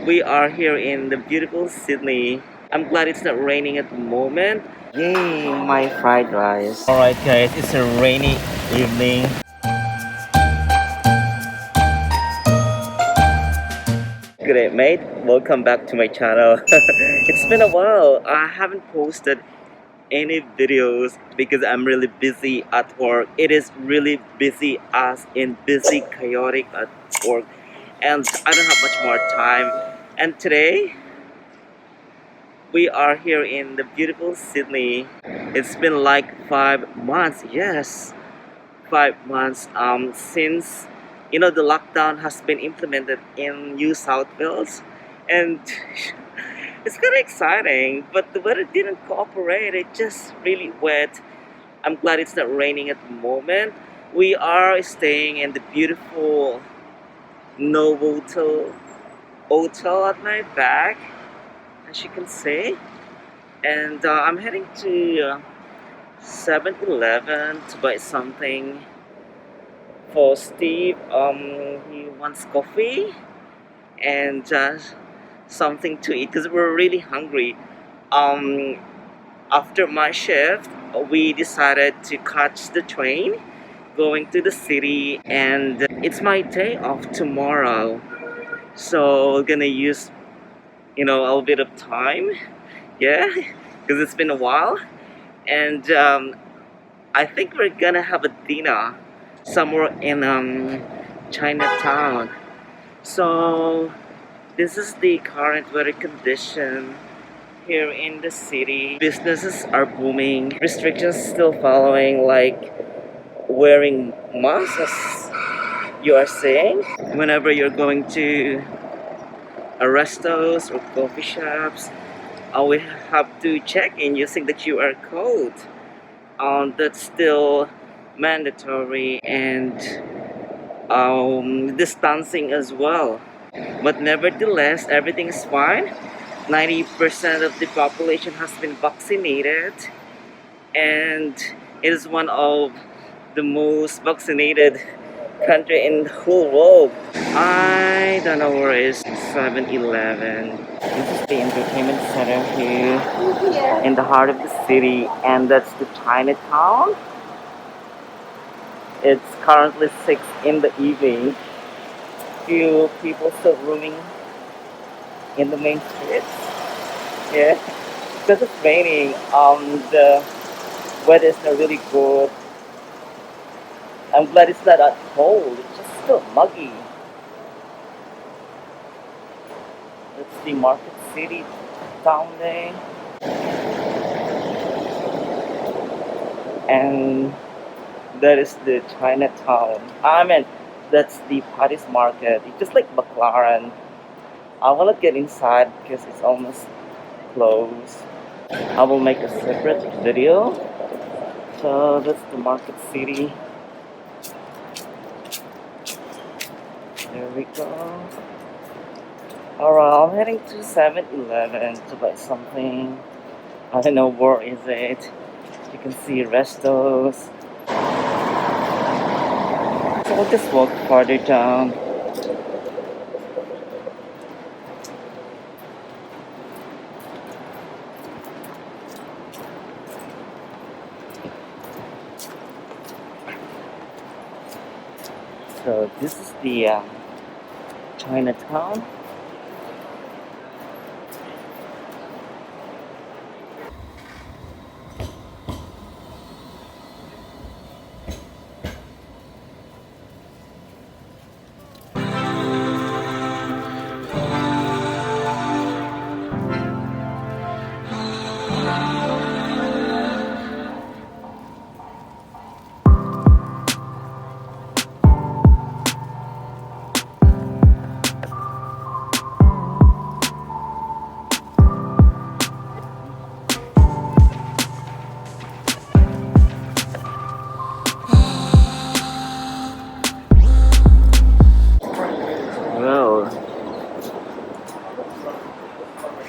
We are here in the beautiful Sydney. I'm glad it's not raining at the moment. Yay, my fried rice. Alright guys, it's a rainy evening. Good day, mate. Welcome back to my channel. It's been a while. I haven't posted any videos because I'm really busy at work. It is really busy, as in busy, chaotic at work, and I don't have much more time. And today we are here in the beautiful Sydney. It's been like 5 months. Yes, 5 months since the lockdown has been implemented in New South Wales, and it's kind of exciting, but the weather didn't cooperate. It's just really wet. I'm glad it's not raining at the moment. We are staying in the beautiful Novotel hotel at my back, as you can see. And I'm heading to 7-Eleven to buy something for Steve. He wants coffee and something to eat because we're really hungry. Um, After my shift, we decided to catch the train going to the city, and it's my day off tomorrow. So we're gonna use, a little bit of time, yeah, because it's been a while, and I think we're gonna have a dinner somewhere in Chinatown. So this is the current weather condition here in the city. Businesses are booming. Restrictions still following, like wearing masks, as you are saying. Whenever you're going to a restos or coffee shops, we have to check in using the QR code. That's still mandatory, and distancing as well. But nevertheless, everything is fine. 90% of the population has been vaccinated, and it is one of the most vaccinated country in the whole world. I don't know where is 7-Eleven. This is the entertainment center here in the heart of the city, and that's the Chinatown. It's currently 6 in the evening. Few people still roaming in the main streets. Yeah, because it's raining. The weather is not really good. I'm glad it's not that cold. It's just still muggy. It's the Market City down there, and that is the Chinatown. I mean, that's the Paris Market. It's just like McLaren. I wanna get inside because it's almost closed. I will make a separate video. So that's the Market City. There we go. Alright, I'm heading to 7-Eleven to buy something. I don't know where is it. You can see restos. So we'll just walk farther down. So this is the Chinatown. Well,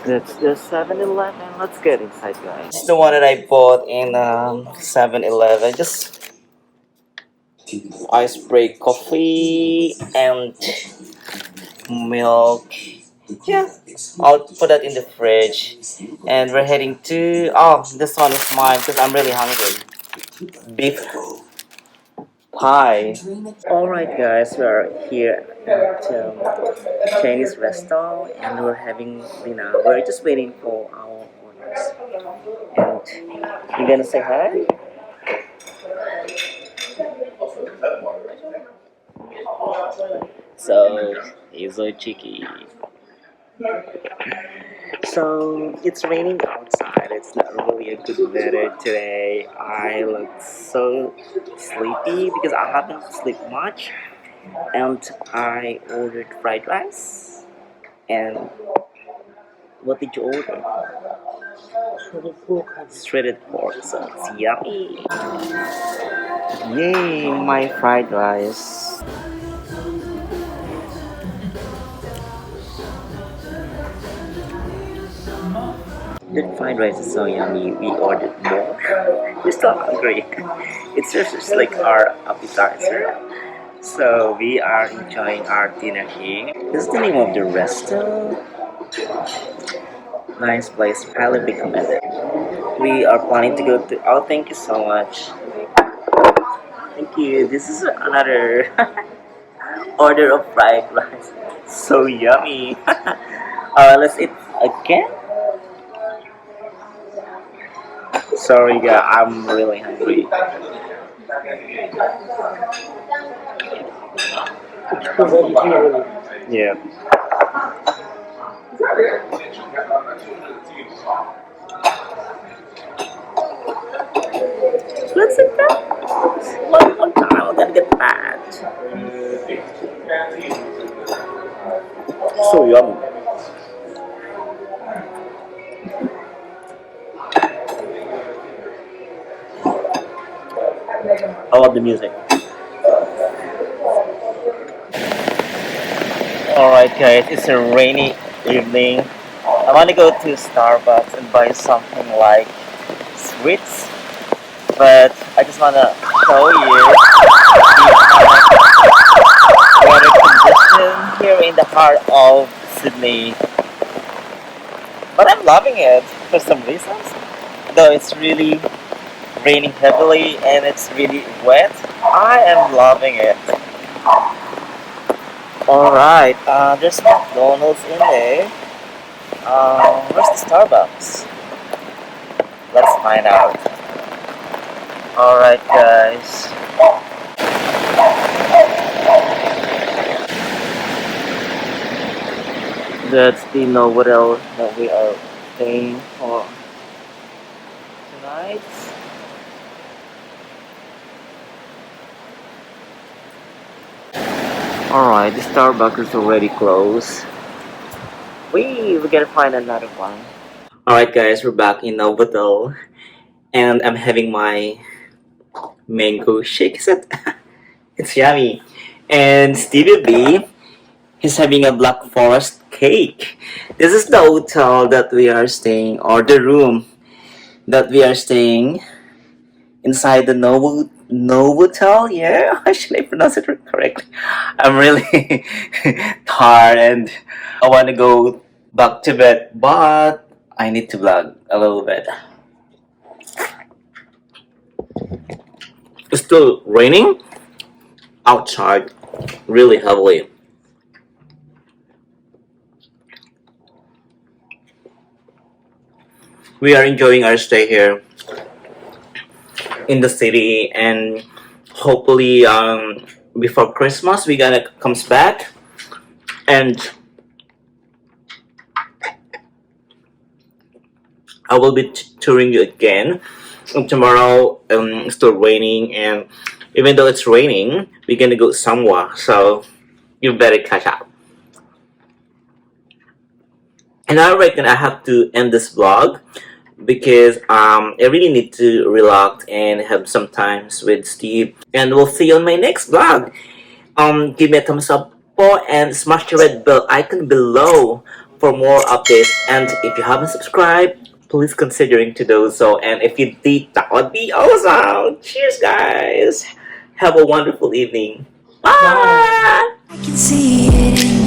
that's the 7-Eleven. Let's get inside, guys. It's the one that I bought in 7-Eleven. Just ice break coffee and milk Yeah, I'll put that in the fridge. And we're heading to. Oh, this one is mine because I'm really hungry. Beef pie. Alright, guys, we are here at Chinese restaurant and we're having dinner. We're just waiting for our orders. And you gonna say hi? So, he's so cheeky. So it's raining outside. It's not really a good weather today. I look so sleepy because I haven't slept much, and I ordered fried rice. And what did you order? Shredded pork. So it's yummy. Yay, my fried rice. The fried rice is so yummy. We ordered more. We're still hungry. It's just like our appetizer. So we are enjoying our dinner here. This is the name of the resto. Nice place, highly recommended. We are planning to go to. Oh, thank you so much. Thank you. This is another order of fried rice. So yummy. Let's eat again. Sorry, guys, I'm really hungry. Yeah. Let's eat that. One more time, I'm gonna get fat. So yummy. I love the music. Alright guys, it's a rainy evening. I want to go to Starbucks and buy something like sweets, but I just want to show you the weather condition here in the heart of Sydney. But I'm loving it for some reasons, though it's really raining heavily and it's really wet. I am loving it. Alright, there's McDonald's in there. Where's the Starbucks? Let's find out. Alright, guys. That's the Novotel that we are paying for tonight. Alright, the Starbucks is already closed. We gotta find another one. Alright guys, we're back in Novotel and I'm having my mango shake. Is it? It's yummy. And Stevie B, he's having a black forest cake. This is the hotel that we are staying, or the room that we are staying inside the Novotel. Yeah, should I pronounce it correctly? I'm really tired and I want to go back to bed, but I need to vlog a little bit. It's still raining outside really heavily. We are enjoying our stay here in the city, and hopefully before Christmas we gonna comes back and I will be touring you again. And tomorrow it's still raining, and even though it's raining, we're gonna go somewhere. So you better catch up. And I reckon I have to end this vlog because I really need to relax and have some times with Steve. And we'll see you on my next vlog. Give me a thumbs up and smash the red bell icon below for more updates. And if you haven't subscribed, please considering to do so. And if you did, that would be awesome. Cheers, guys. Have a wonderful evening. Bye. I can see it in